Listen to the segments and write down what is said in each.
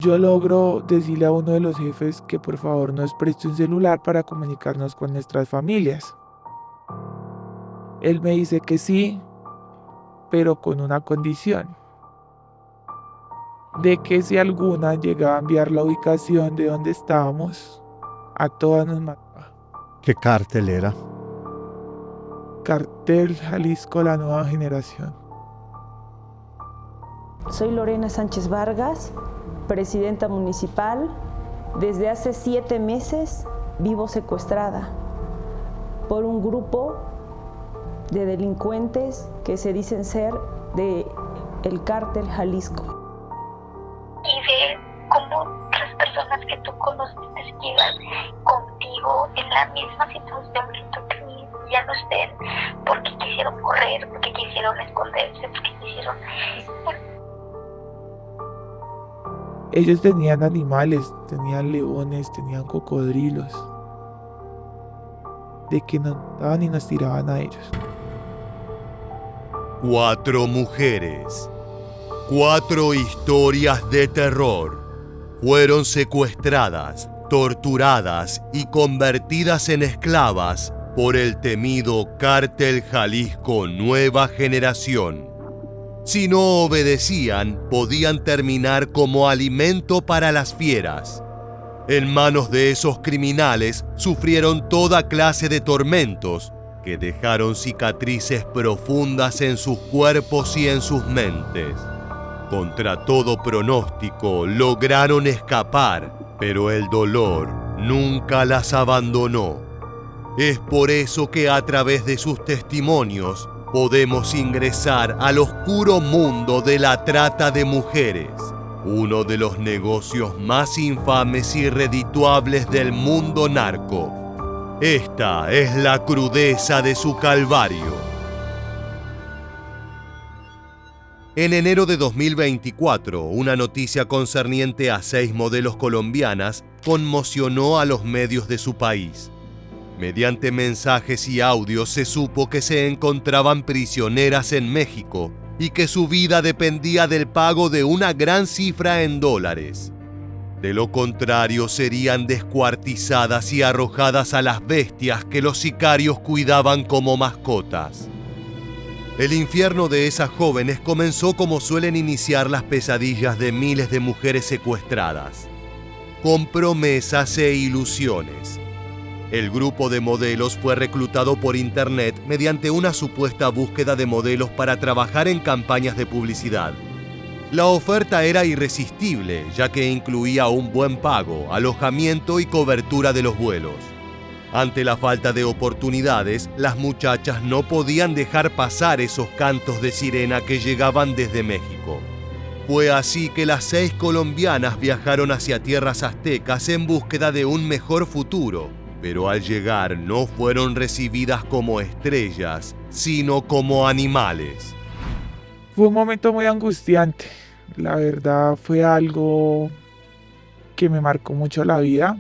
Yo logro decirle a uno de los jefes que por favor nos preste un celular para comunicarnos con nuestras familias. Él me dice que sí, pero con una condición, de que si alguna llegaba a enviar la ubicación de donde estábamos, a todas nos mataba. ¿Qué cártel era? Cartel Jalisco, la nueva generación. Soy Lorena Sánchez Vargas, presidenta municipal. Desde hace 7 meses vivo secuestrada por un grupo de delincuentes que se dicen ser del cártel Jalisco. Y ve cómo las personas que tú conoces esquivan contigo en la misma situación que tú tenías, ya no estén porque quisieron correr, porque quisieron esconderse, porque quisieron... Ellos tenían animales, tenían leones, tenían cocodrilos, de que nos mataban y nos tiraban a ellos. 4 mujeres, 4 historias de terror, fueron secuestradas, torturadas y convertidas en esclavas por el temido Cártel Jalisco Nueva Generación. Si no obedecían, podían terminar como alimento para las fieras. En manos de esos criminales sufrieron toda clase de tormentos que dejaron cicatrices profundas en sus cuerpos y en sus mentes. Contra todo pronóstico lograron escapar, pero el dolor nunca las abandonó. Es por eso que a través de sus testimonios podemos ingresar al oscuro mundo de la trata de mujeres, uno de los negocios más infames y redituables del mundo narco. Esta es la crudeza de su calvario. En enero de 2024, una noticia concerniente a 6 modelos colombianas conmocionó a los medios de su país. Mediante mensajes y audios se supo que se encontraban prisioneras en México y que su vida dependía del pago de una gran cifra en dólares. De lo contrario, serían descuartizadas y arrojadas a las bestias que los sicarios cuidaban como mascotas. El infierno de esas jóvenes comenzó como suelen iniciar las pesadillas de miles de mujeres secuestradas, con promesas e ilusiones. El grupo de modelos fue reclutado por internet mediante una supuesta búsqueda de modelos para trabajar en campañas de publicidad. La oferta era irresistible, ya que incluía un buen pago, alojamiento y cobertura de los vuelos. Ante la falta de oportunidades, las muchachas no podían dejar pasar esos cantos de sirena que llegaban desde México. Fue así que las 6 colombianas viajaron hacia tierras aztecas en búsqueda de un mejor futuro. Pero al llegar no fueron recibidas como estrellas, sino como animales. Fue un momento muy angustiante. La verdad fue algo que me marcó mucho la vida.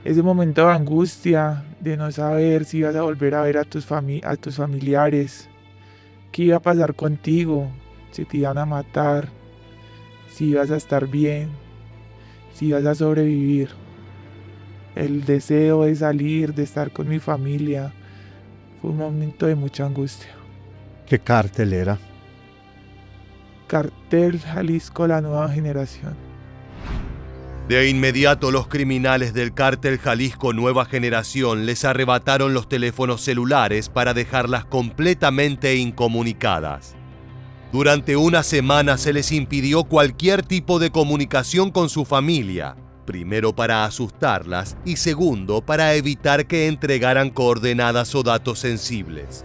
Ese momento de angustia, de no saber si ibas a volver a ver a tus familiares, qué iba a pasar contigo, si te iban a matar, si ibas a estar bien, si ibas a sobrevivir. El deseo de salir, de estar con mi familia, fue un momento de mucha angustia. ¿Qué cártel era? Cartel Jalisco, la nueva generación. De inmediato, los criminales del Cártel Jalisco Nueva Generación les arrebataron los teléfonos celulares para dejarlas completamente incomunicadas. Durante una semana se les impidió cualquier tipo de comunicación con su familia. Primero para asustarlas y segundo para evitar que entregaran coordenadas o datos sensibles.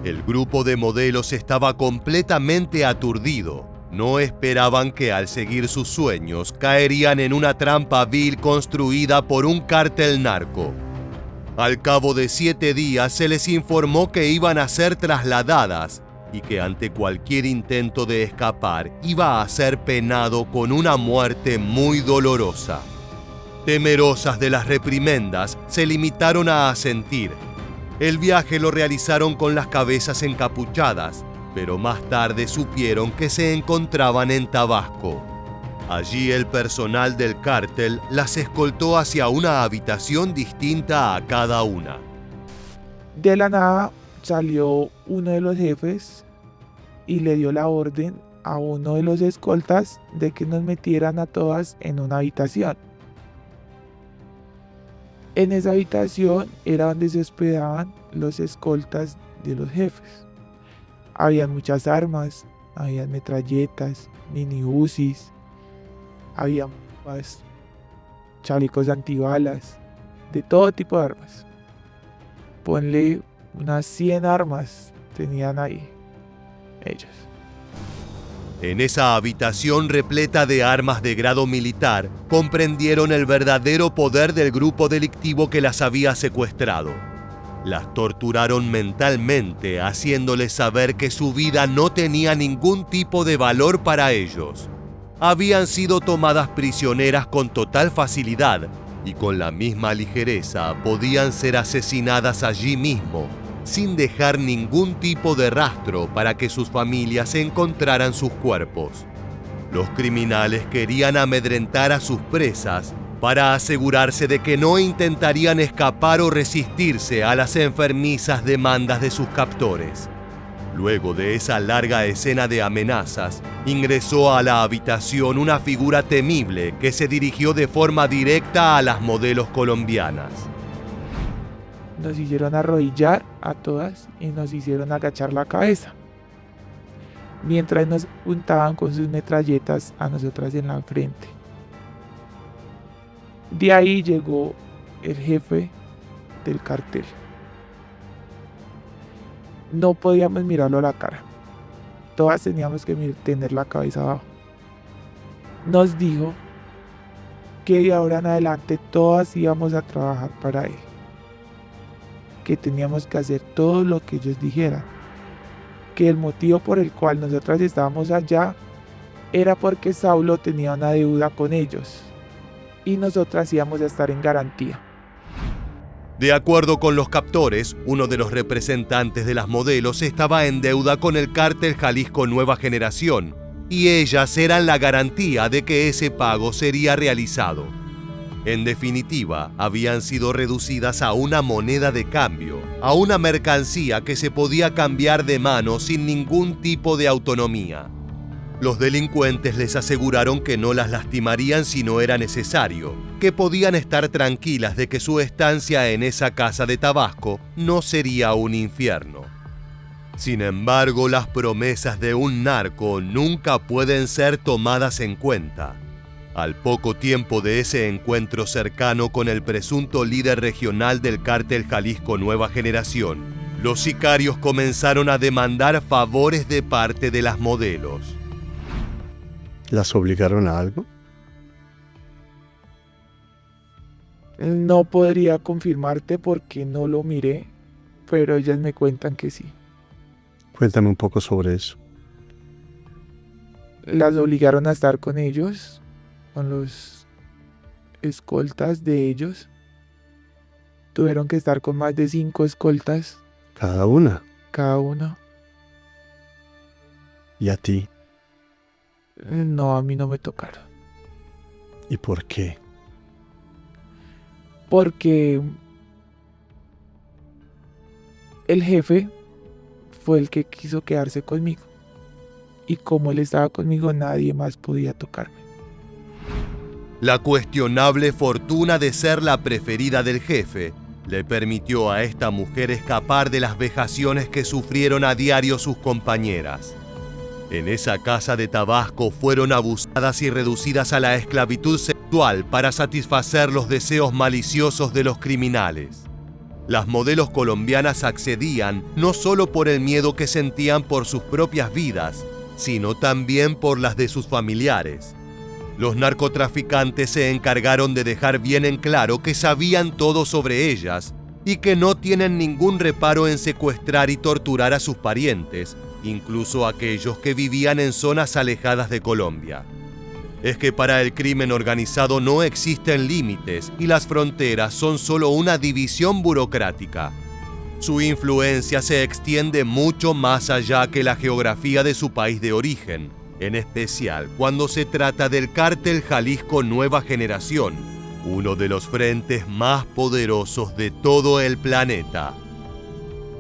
El grupo de modelos estaba completamente aturdido. No esperaban que al seguir sus sueños caerían en una trampa vil construida por un cártel narco. Al cabo de 7 días se les informó que iban a ser trasladadas y que ante cualquier intento de escapar iba a ser penado con una muerte muy dolorosa. Temerosas de las reprimendas, se limitaron a asentir. El viaje lo realizaron con las cabezas encapuchadas, pero más tarde supieron que se encontraban en Tabasco. Allí el personal del cártel las escoltó hacia una habitación distinta a cada una. De la nada salió uno de los jefes y le dio la orden a uno de los escoltas de que nos metieran a todas en una habitación. En esa habitación era donde se hospedaban los escoltas de los jefes. Había muchas armas, había metralletas, mini UCIs, había chalecos antibalas, de todo tipo de armas. Ponle unas 100 armas tenían ahí ellos. En esa habitación repleta de armas de grado militar, comprendieron el verdadero poder del grupo delictivo que las había secuestrado. Las torturaron mentalmente, haciéndoles saber que su vida no tenía ningún tipo de valor para ellos. Habían sido tomadas prisioneras con total facilidad y con la misma ligereza podían ser asesinadas allí mismo, sin dejar ningún tipo de rastro para que sus familias encontraran sus cuerpos. Los criminales querían amedrentar a sus presas para asegurarse de que no intentarían escapar o resistirse a las enfermizas demandas de sus captores. Luego de esa larga escena de amenazas, ingresó a la habitación una figura temible que se dirigió de forma directa a las modelos colombianas. Nos hicieron arrodillar a todas y nos hicieron agachar la cabeza, mientras nos apuntaban con sus metralletas a nosotras en la frente. De ahí llegó el jefe del cartel. No podíamos mirarlo a la cara. Todas teníamos que tener la cabeza abajo. Nos dijo que de ahora en adelante todas íbamos a trabajar para él. Que teníamos que hacer todo lo que ellos dijeran. Que el motivo por el cual nosotras estábamos allá era porque Saulo tenía una deuda con ellos. Y nosotras íbamos a estar en garantía. De acuerdo con los captores, uno de los representantes de las modelos estaba en deuda con el cártel Jalisco Nueva Generación, y ellas eran la garantía de que ese pago sería realizado. En definitiva, habían sido reducidas a una moneda de cambio, a una mercancía que se podía cambiar de mano sin ningún tipo de autonomía. Los delincuentes les aseguraron que no las lastimarían si no era necesario, que podían estar tranquilas de que su estancia en esa casa de Tabasco no sería un infierno. Sin embargo, las promesas de un narco nunca pueden ser tomadas en cuenta. Al poco tiempo de ese encuentro cercano con el presunto líder regional del cártel Jalisco Nueva Generación, los sicarios comenzaron a demandar favores de parte de las modelos. ¿Las obligaron a algo? No podría confirmarte porque no lo miré, pero ellas me cuentan que sí. Cuéntame un poco sobre eso. Las obligaron a estar con ellos, con los escoltas de ellos. Tuvieron que estar con más de 5 escoltas. ¿Cada una? Cada uno. ¿Y a ti? No, a mí no me tocaron. ¿Y por qué? Porque el jefe fue el que quiso quedarse conmigo. Y como él estaba conmigo, nadie más podía tocarme. La cuestionable fortuna de ser la preferida del jefe le permitió a esta mujer escapar de las vejaciones que sufrieron a diario sus compañeras. En esa casa de Tabasco fueron abusadas y reducidas a la esclavitud sexual para satisfacer los deseos maliciosos de los criminales. Las modelos colombianas accedían no solo por el miedo que sentían por sus propias vidas, sino también por las de sus familiares. Los narcotraficantes se encargaron de dejar bien en claro que sabían todo sobre ellas y que no tienen ningún reparo en secuestrar y torturar a sus parientes, incluso aquellos que vivían en zonas alejadas de Colombia. Es que para el crimen organizado no existen límites y las fronteras son solo una división burocrática. Su influencia se extiende mucho más allá que la geografía de su país de origen. en especial cuando se trata del Cártel Jalisco Nueva Generación, uno de los frentes más poderosos de todo el planeta.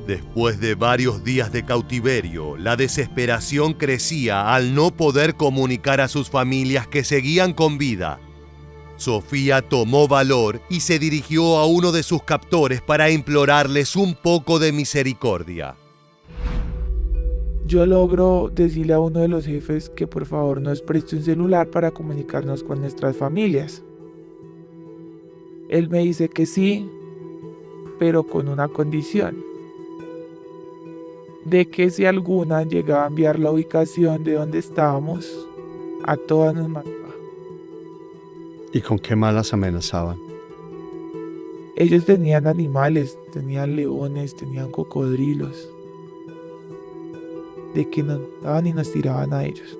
Después de varios días de cautiverio, la desesperación crecía al no poder comunicar a sus familias que seguían con vida. Sofía tomó valor y se dirigió a uno de sus captores para implorarles un poco de misericordia. Yo logro decirle a uno de los jefes que por favor nos preste un celular para comunicarnos con nuestras familias. Él me dice que sí, pero con una condición: de que si alguna llegaba a enviar la ubicación de donde estábamos, a todas nos mataba. ¿Y con qué malas amenazaban? Ellos tenían animales, tenían leones, tenían cocodrilos, de que nos mataban y nos tiraban a ellos.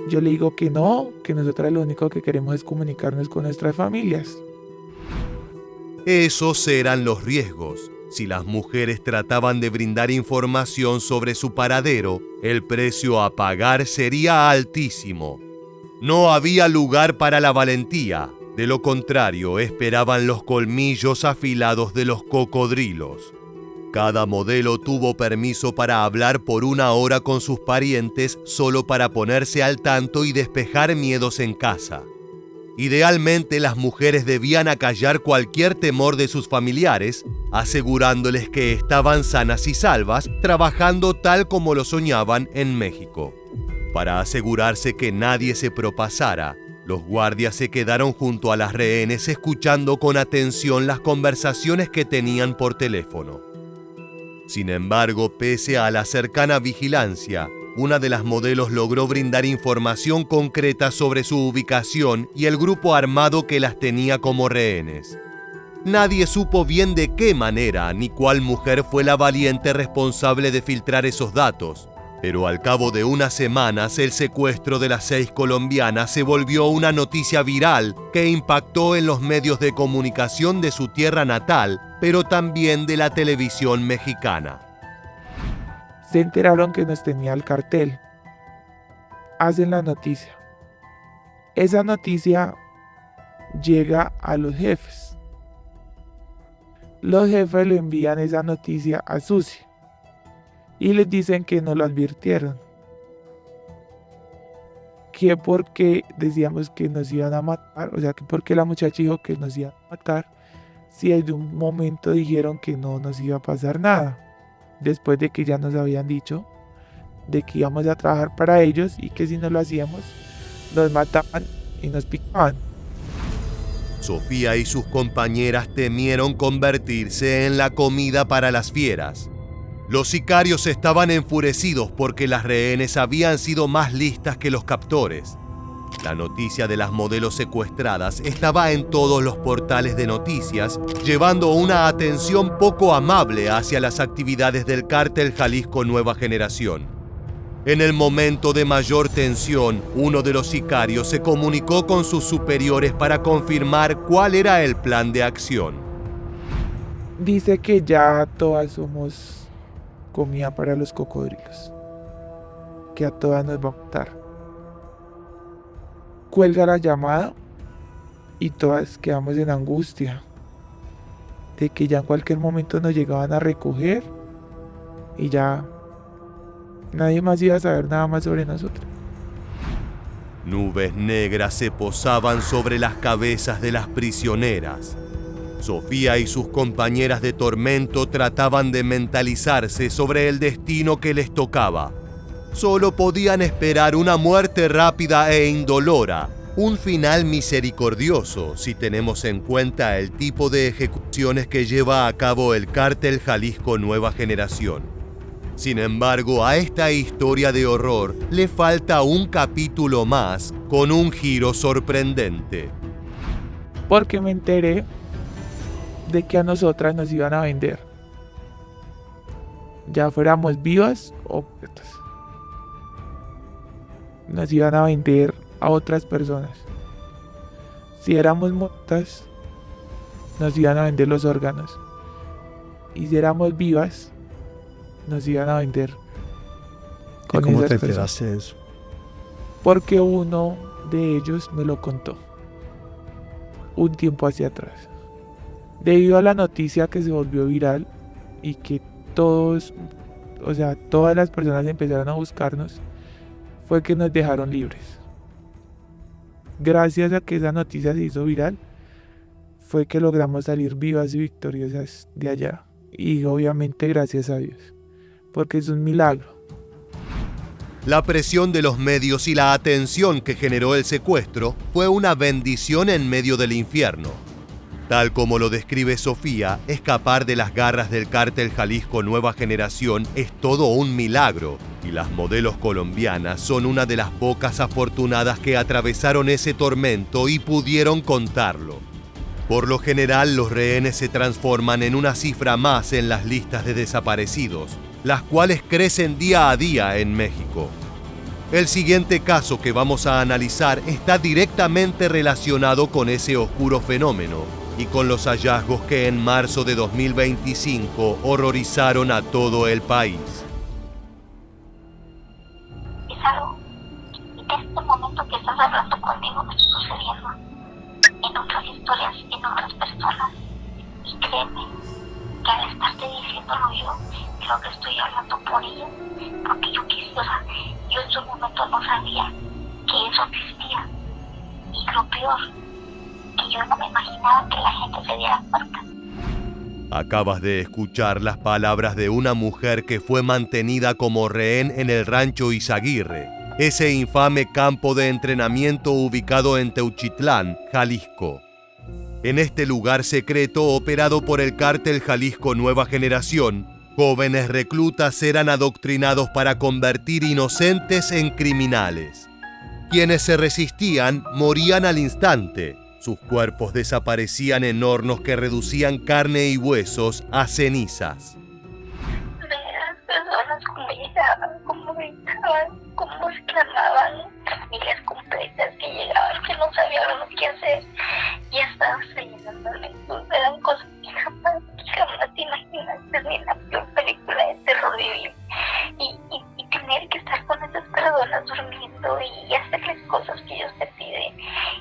Yo le digo que no, que nosotras lo único que queremos es comunicarnos con nuestras familias. Esos eran los riesgos. Si las mujeres trataban de brindar información sobre su paradero, el precio a pagar sería altísimo. No había lugar para la valentía. De lo contrario, esperaban los colmillos afilados de los cocodrilos. Cada modelo tuvo permiso para hablar por 1 hora con sus parientes solo para ponerse al tanto y despejar miedos en casa. Idealmente, las mujeres debían acallar cualquier temor de sus familiares, asegurándoles que estaban sanas y salvas, trabajando tal como lo soñaban en México. Para asegurarse que nadie se propasara, los guardias se quedaron junto a las rehenes escuchando con atención las conversaciones que tenían por teléfono. Sin embargo, pese a la cercana vigilancia, una de las modelos logró brindar información concreta sobre su ubicación y el grupo armado que las tenía como rehenes. Nadie supo bien de qué manera ni cuál mujer fue la valiente responsable de filtrar esos datos, pero al cabo de unas semanas el secuestro de las 6 colombianas se volvió una noticia viral que impactó en los medios de comunicación de su tierra natal, pero también de la televisión mexicana. Se enteraron que nos tenía el cartel. Hacen la noticia. Esa noticia llega a los jefes. Los jefes le envían esa noticia a Susi y les dicen que no lo advirtieron. Que porque decíamos que nos iban a matar, o sea, que porque la muchacha dijo que nos iban a matar, si desde un momento dijeron que no nos iba a pasar nada. Después de que ya nos habían dicho de que íbamos a trabajar para ellos y que si no lo hacíamos, nos mataban y nos picaban. Sofía y sus compañeras temieron convertirse en la comida para las fieras. Los sicarios estaban enfurecidos porque las rehenes habían sido más listas que los captores. La noticia de las modelos secuestradas estaba en todos los portales de noticias, llevando una atención poco amable hacia las actividades del Cártel Jalisco Nueva Generación. En el momento de mayor tensión, uno de los sicarios se comunicó con sus superiores para confirmar cuál era el plan de acción. Dice que ya todas somos comida para los cocodrilos, que a todas nos va a matar. Cuelga la llamada y todas quedamos en angustia de que ya en cualquier momento nos llegaban a recoger y ya nadie más iba a saber nada más sobre nosotros. Nubes negras se posaban sobre las cabezas de las prisioneras. Sofía y sus compañeras de tormento trataban de mentalizarse sobre el destino que les tocaba. Solo podían esperar una muerte rápida e indolora, un final misericordioso si tenemos en cuenta el tipo de ejecuciones que lleva a cabo el Cártel Jalisco Nueva Generación. Sin embargo, a esta historia de horror le falta un capítulo más con un giro sorprendente. Porque me enteré de que a nosotras nos iban a vender, ya fuéramos vivas o muertas. Nos iban a vender a otras personas. Si éramos muertas, nos iban a vender los órganos. Y si éramos vivas, nos iban a vender con ¿Cómo esas te personas. enteraste de eso? Porque uno de ellos me lo contó un tiempo hacia atrás. Debido a la noticia que se volvió viral y que todas las personas empezaron a buscarnos, fue que nos dejaron libres. Gracias a que esa noticia se hizo viral, fue que logramos salir vivas y victoriosas de allá. Y obviamente gracias a Dios, porque es un milagro. La presión de los medios y la atención que generó el secuestro fue una bendición en medio del infierno. Tal como lo describe Sofía, escapar de las garras del cártel Jalisco Nueva Generación es todo un milagro, y las modelos colombianas son una de las pocas afortunadas que atravesaron ese tormento y pudieron contarlo. Por lo general, los rehenes se transforman en una cifra más en las listas de desaparecidos, las cuales crecen día a día en México. El siguiente caso que vamos a analizar está directamente relacionado con ese oscuro fenómeno y con los hallazgos que en marzo de 2025 horrorizaron a todo el país. Es algo que este momento que estás hablando conmigo me está sucediendo en otras historias, en otras personas. Y créeme que al estarte diciéndolo yo, creo que estoy hablando por ellos, porque yo en su momento no sabía que eso existía. Y lo peor, que yo no me imaginaba que la gente se diera cuenta. Acabas de escuchar las palabras de una mujer que fue mantenida como rehén en el rancho Izaguirre, ese infame campo de entrenamiento ubicado en Teuchitlán, Jalisco. En este lugar secreto operado por el cártel Jalisco Nueva Generación, jóvenes reclutas eran adoctrinados para convertir inocentes en criminales. Quienes se resistían morían al instante. Sus cuerpos desaparecían en hornos que reducían carne y huesos a cenizas. Ver personas como llegaban, como gritaban, como exclamaban, familias completas que llegaban, que no sabían lo que hacer y estaban llenando el mundo. Eran cosas que jamás te imaginaste ni en la peor película de terror vivir. Y tener que estar con esas personas durmiendo y hacerles cosas que ellos te piden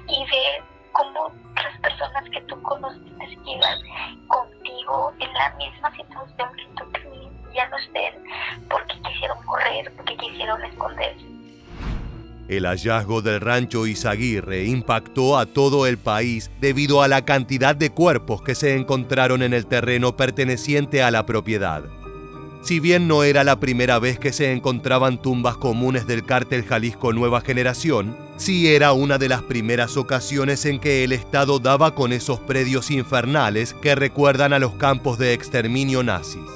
y ver cómo las personas que tú conociste que iban contigo en la misma situación que tú tenías ya no estén porque quisieron correr, porque quisieron esconderse. El hallazgo del rancho Izaguirre impactó a todo el país debido a la cantidad de cuerpos que se encontraron en el terreno perteneciente a la propiedad. Si bien no era la primera vez que se encontraban tumbas comunes del cártel Jalisco Nueva Generación, sí era una de las primeras ocasiones en que el Estado daba con esos predios infernales que recuerdan a los campos de exterminio nazis.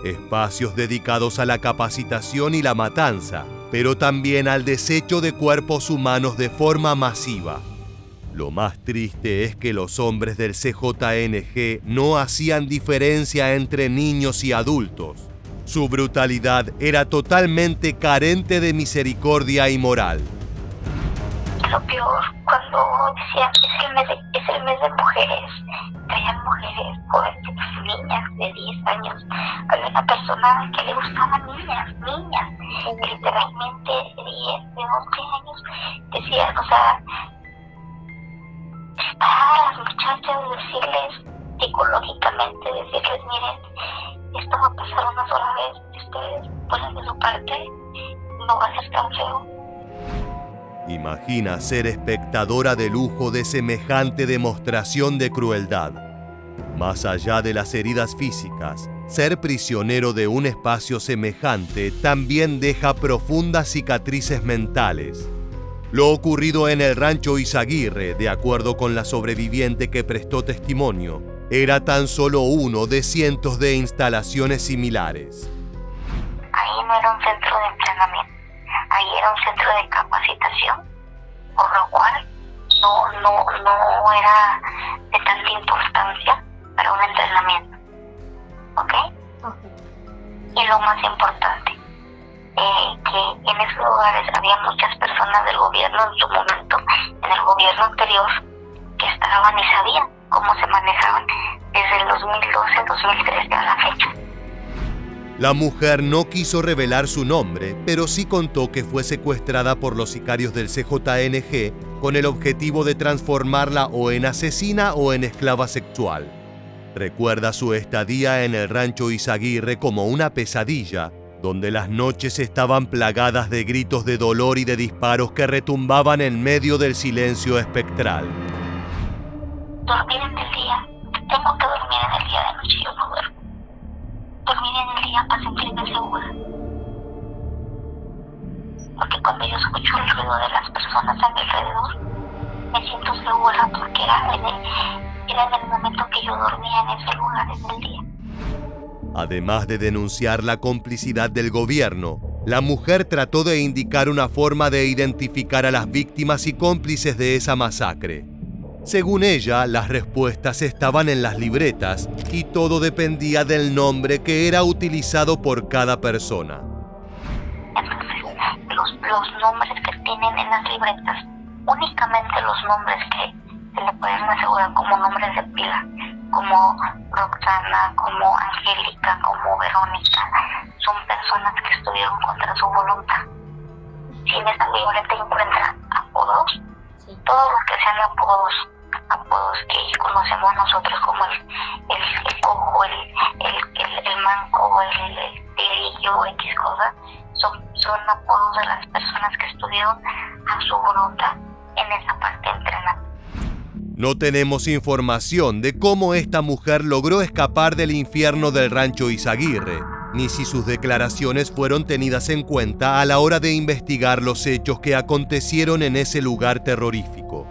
Espacios dedicados a la capacitación y la matanza, pero también al desecho de cuerpos humanos de forma masiva. Lo más triste es que los hombres del CJNG no hacían diferencia entre niños y adultos. Su brutalidad era totalmente carente de misericordia y moral. Lo peor, cuando decían que es el mes de mujeres, traían mujeres jóvenes, niñas de 10 años. Había una persona que le gustaban niñas, literalmente de 10, de 11 años. Decían, para las muchachas decirles psicológicamente, miren, esto va a pasar una sola vez, si ustedes ponen de su parte, no va a ser tan feo. Imagina ser espectadora de lujo de semejante demostración de crueldad. Más allá de las heridas físicas, ser prisionero de un espacio semejante también deja profundas cicatrices mentales. Lo ocurrido en el rancho Izaguirre, de acuerdo con la sobreviviente que prestó testimonio, era tan solo uno de cientos de instalaciones similares. Ahí no era un centro de entrenamiento, ahí era un centro de capacitación, por lo cual no era de tanta importancia para un entrenamiento. ¿Ok? Y lo más importante, que en esos lugares había muchas personas del gobierno en su momento, en el gobierno anterior, que estaban y sabían cómo se manejaban desde el 2012-2013 a la fecha. La mujer no quiso revelar su nombre, pero sí contó que fue secuestrada por los sicarios del CJNG con el objetivo de transformarla o en asesina o en esclava sexual. Recuerda su estadía en el rancho Izaguirre como una pesadilla, donde las noches estaban plagadas de gritos de dolor y de disparos que retumbaban en medio del silencio espectral. Dormir en el día. Tengo que dormir en el día, de noche yo no duermo. Dormir en el día para sentirme segura. Porque cuando yo escucho el ruido de las personas a mi alrededor, me siento segura porque era en el momento que yo dormía en ese lugar en el día. Además de denunciar la complicidad del gobierno, la mujer trató de indicar una forma de identificar a las víctimas y cómplices de esa masacre. Según ella, las respuestas estaban en las libretas y todo dependía del nombre que era utilizado por cada persona. Entonces, los nombres que tienen en las libretas, únicamente los nombres que se le pueden asegurar como nombres de pila, como Roxana, como Angélica, como Verónica, son personas que estuvieron contra su voluntad. Si en esta libreta encuentra apodos, todos los que sean apodos que conocemos nosotros como el cojo, el manco, el tigrillo, X cosa, son apodos de las personas que estuvieron a su voluntad en esa parte entrenada. No tenemos información de cómo esta mujer logró escapar del infierno del rancho Izaguirre, ni si sus declaraciones fueron tenidas en cuenta a la hora de investigar los hechos que acontecieron en ese lugar terrorífico.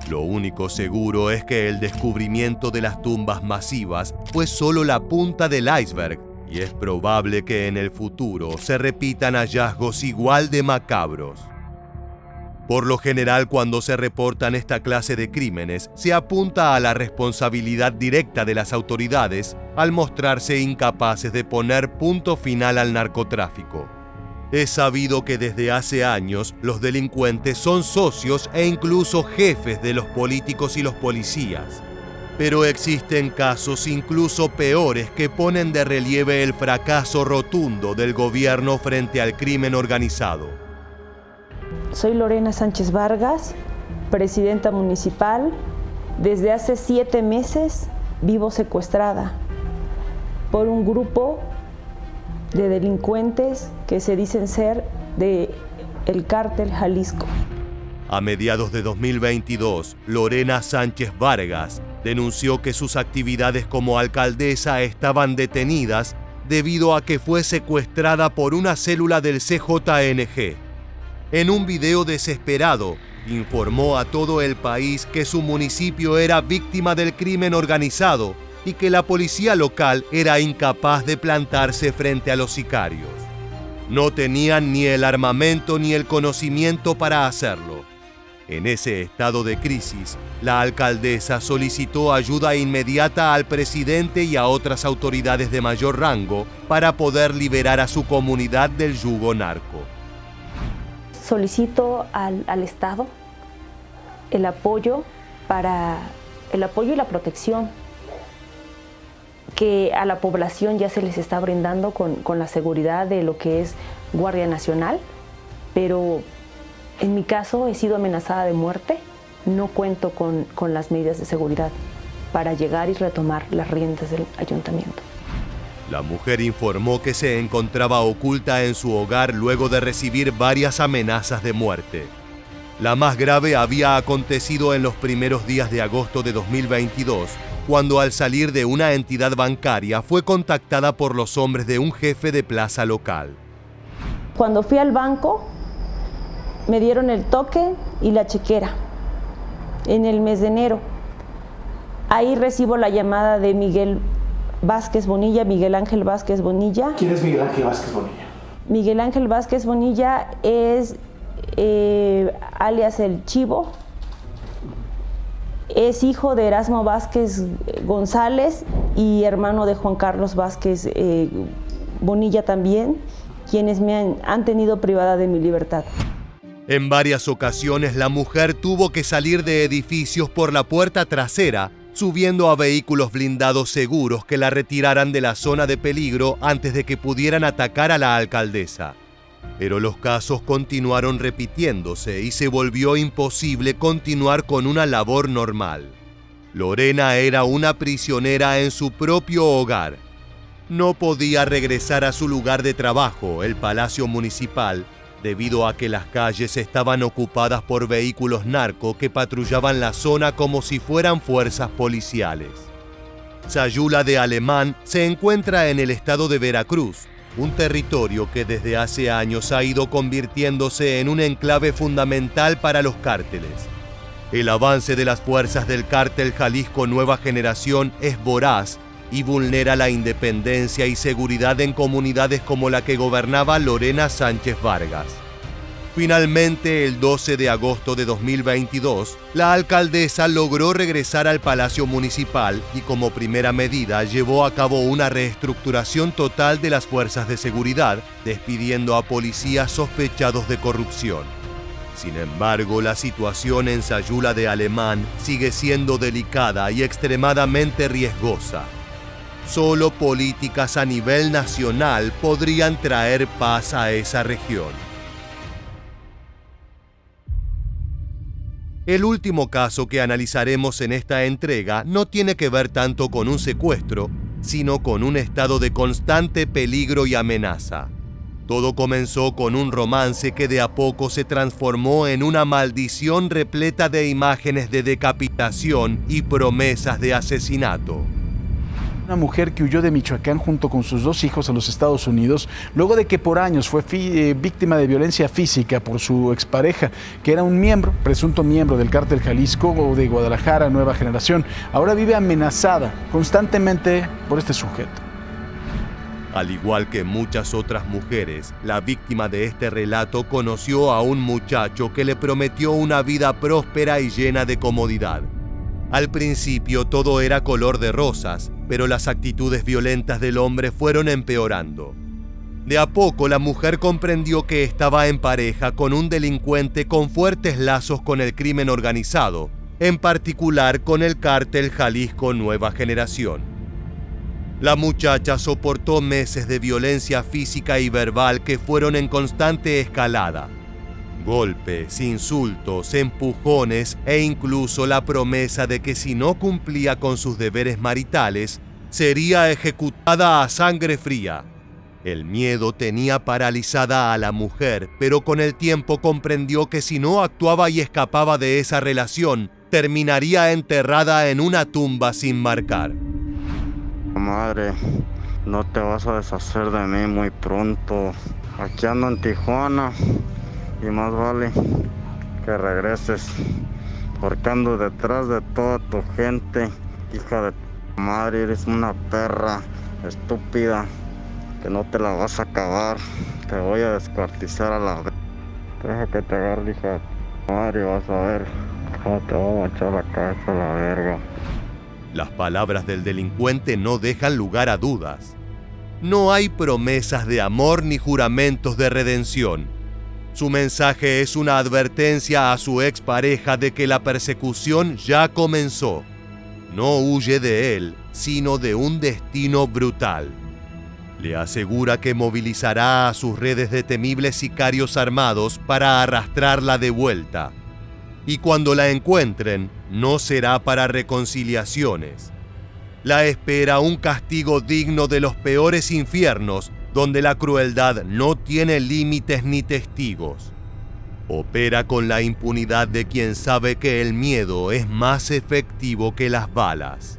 Lo único seguro es que el descubrimiento de las tumbas masivas fue solo la punta del iceberg, y es probable que en el futuro se repitan hallazgos igual de macabros. Por lo general, cuando se reportan esta clase de crímenes, se apunta a la responsabilidad directa de las autoridades al mostrarse incapaces de poner punto final al narcotráfico. Es sabido que desde hace años los delincuentes son socios e incluso jefes de los políticos y los policías. Pero existen casos incluso peores que ponen de relieve el fracaso rotundo del gobierno frente al crimen organizado. Soy Lorena Sánchez Vargas, presidenta municipal. Desde hace 7 meses vivo secuestrada por un grupo de delincuentes que se dicen ser del Cártel Jalisco. A mediados de 2022, Lorena Sánchez Vargas denunció que sus actividades como alcaldesa estaban detenidas debido a que fue secuestrada por una célula del CJNG. En un video desesperado, informó a todo el país que su municipio era víctima del crimen organizado y que la policía local era incapaz de plantarse frente a los sicarios. No tenían ni el armamento ni el conocimiento para hacerlo. En ese estado de crisis, la alcaldesa solicitó ayuda inmediata al presidente y a otras autoridades de mayor rango para poder liberar a su comunidad del yugo narco. Solicito al Estado el apoyo y la protección que a la población ya se les está brindando con la seguridad de lo que es Guardia Nacional, pero en mi caso he sido amenazada de muerte, no cuento con las medidas de seguridad para llegar y retomar las riendas del ayuntamiento. La mujer informó que se encontraba oculta en su hogar luego de recibir varias amenazas de muerte. La más grave había acontecido en los primeros días de agosto de 2022, cuando al salir de una entidad bancaria fue contactada por los hombres de un jefe de plaza local. Cuando fui al banco, me dieron el toque y la chequera en el mes de enero. Ahí recibo la llamada de Miguel Ángel Vázquez Bonilla. ¿Quién es Miguel Ángel Vázquez Bonilla? Miguel Ángel Vázquez Bonilla es alias El Chivo. Es hijo de Erasmo Vázquez González y hermano de Juan Carlos Vázquez Bonilla también, quienes me han tenido privada de mi libertad. En varias ocasiones la mujer tuvo que salir de edificios por la puerta trasera subiendo a vehículos blindados seguros que la retiraran de la zona de peligro antes de que pudieran atacar a la alcaldesa. Pero los casos continuaron repitiéndose y se volvió imposible continuar con una labor normal. Lorena era una prisionera en su propio hogar. No podía regresar a su lugar de trabajo, el Palacio Municipal, debido a que las calles estaban ocupadas por vehículos narco que patrullaban la zona como si fueran fuerzas policiales. Sayula de Alemán se encuentra en el estado de Veracruz, un territorio que desde hace años ha ido convirtiéndose en un enclave fundamental para los cárteles. El avance de las fuerzas del cártel Jalisco Nueva Generación es voraz y vulnera la independencia y seguridad en comunidades como la que gobernaba Lorena Sánchez Vargas. Finalmente, el 12 de agosto de 2022, la alcaldesa logró regresar al Palacio Municipal y como primera medida llevó a cabo una reestructuración total de las fuerzas de seguridad, despidiendo a policías sospechados de corrupción. Sin embargo, la situación en Sayula de Alemán sigue siendo delicada y extremadamente riesgosa. Solo políticas a nivel nacional podrían traer paz a esa región. El último caso que analizaremos en esta entrega no tiene que ver tanto con un secuestro, sino con un estado de constante peligro y amenaza. Todo comenzó con un romance que de a poco se transformó en una maldición repleta de imágenes de decapitación y promesas de asesinato. Una mujer que huyó de Michoacán junto con sus 2 hijos a los Estados Unidos, luego de que por años fue víctima de violencia física por su expareja, que era un presunto miembro del cártel Jalisco o de Guadalajara Nueva Generación. Ahora vive amenazada constantemente por este sujeto. Al igual que muchas otras mujeres, la víctima de este relato conoció a un muchacho que le prometió una vida próspera y llena de comodidad. Al principio todo era color de rosas, pero las actitudes violentas del hombre fueron empeorando. De a poco la mujer comprendió que estaba en pareja con un delincuente con fuertes lazos con el crimen organizado, en particular con el cártel Jalisco Nueva Generación. La muchacha soportó meses de violencia física y verbal que fueron en constante escalada. Golpes, insultos, empujones e incluso la promesa de que si no cumplía con sus deberes maritales, sería ejecutada a sangre fría. El miedo tenía paralizada a la mujer, pero con el tiempo comprendió que si no actuaba y escapaba de esa relación, terminaría enterrada en una tumba sin marcar. Madre, no te vas a deshacer de mí muy pronto. Aquí ando en Tijuana. Y más vale que regreses, porque ando detrás de toda tu gente. Hija de tu madre, eres una perra estúpida, que no te la vas a acabar. Te voy a descuartizar a la vez. Deja que te agarre, hija de tu madre, y vas a ver cómo te voy a echar la cabeza a la verga. Las palabras del delincuente no dejan lugar a dudas. No hay promesas de amor ni juramentos de redención. Su mensaje es una advertencia a su expareja de que la persecución ya comenzó. No huye de él, sino de un destino brutal. Le asegura que movilizará a sus redes de temibles sicarios armados para arrastrarla de vuelta. Y cuando la encuentren, no será para reconciliaciones. La espera un castigo digno de los peores infiernos, donde la crueldad no tiene límites ni testigos. Opera con la impunidad de quien sabe que el miedo es más efectivo que las balas.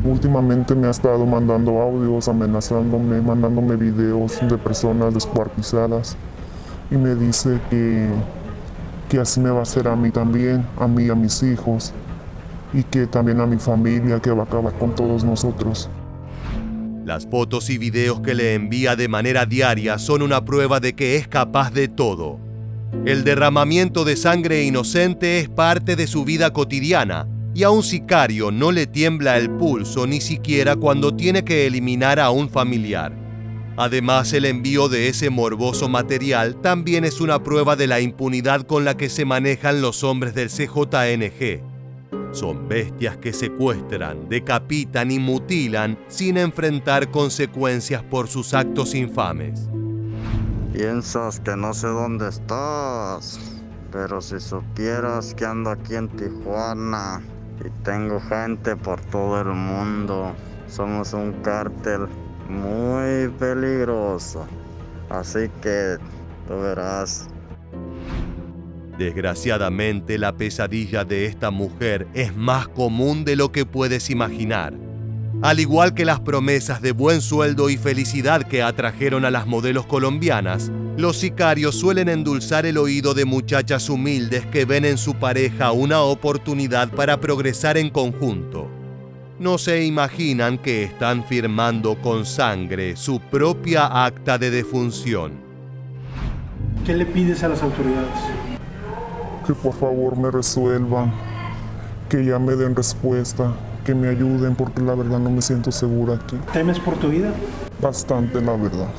Últimamente me ha estado mandando audios, amenazándome, mandándome videos de personas descuartizadas y me dice que así me va a hacer a mí también, a mí y a mis hijos, y que también a mi familia, que va a acabar con todos nosotros. Las fotos y videos que le envía de manera diaria son una prueba de que es capaz de todo. El derramamiento de sangre inocente es parte de su vida cotidiana, y a un sicario no le tiembla el pulso ni siquiera cuando tiene que eliminar a un familiar. Además, el envío de ese morboso material también es una prueba de la impunidad con la que se manejan los hombres del CJNG. Son bestias que secuestran, decapitan y mutilan sin enfrentar consecuencias por sus actos infames. Piensas que no sé dónde estás, pero si supieras que ando aquí en Tijuana y tengo gente por todo el mundo. Somos un cártel muy peligroso, así que tú verás. Desgraciadamente, la pesadilla de esta mujer es más común de lo que puedes imaginar. Al igual que las promesas de buen sueldo y felicidad que atrajeron a las modelos colombianas, los sicarios suelen endulzar el oído de muchachas humildes que ven en su pareja una oportunidad para progresar en conjunto. No se imaginan que están firmando con sangre su propia acta de defunción. ¿Qué le pides a las autoridades? Que por favor me resuelvan, que ya me den respuesta, que me ayuden porque la verdad no me siento segura aquí. ¿Temes por tu vida? Bastante, la verdad.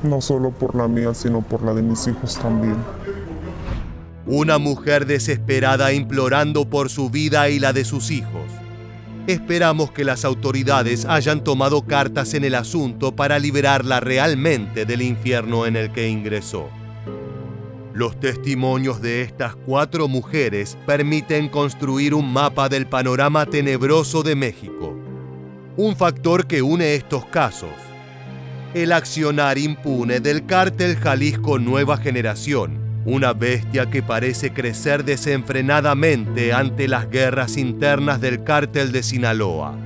No solo por la mía, sino por la de mis hijos también. Una mujer desesperada implorando por su vida y la de sus hijos. Esperamos que las autoridades hayan tomado cartas en el asunto para liberarla realmente del infierno en el que ingresó. Los testimonios de estas 4 mujeres permiten construir un mapa del panorama tenebroso de México. Un factor que une estos casos: el accionar impune del cártel Jalisco Nueva Generación, una bestia que parece crecer desenfrenadamente ante las guerras internas del cártel de Sinaloa.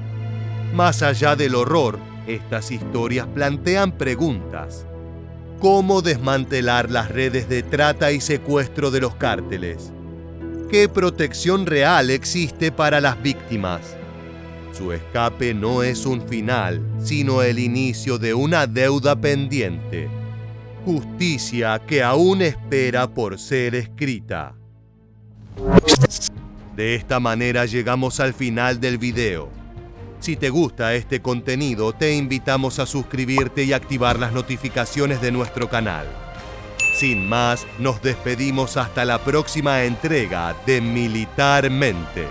Más allá del horror, estas historias plantean preguntas. ¿Cómo desmantelar las redes de trata y secuestro de los cárteles? ¿Qué protección real existe para las víctimas? Su escape no es un final, sino el inicio de una deuda pendiente. Justicia que aún espera por ser escrita. De esta manera llegamos al final del video. Si te gusta este contenido, te invitamos a suscribirte y activar las notificaciones de nuestro canal. Sin más, nos despedimos hasta la próxima entrega de Militarmente.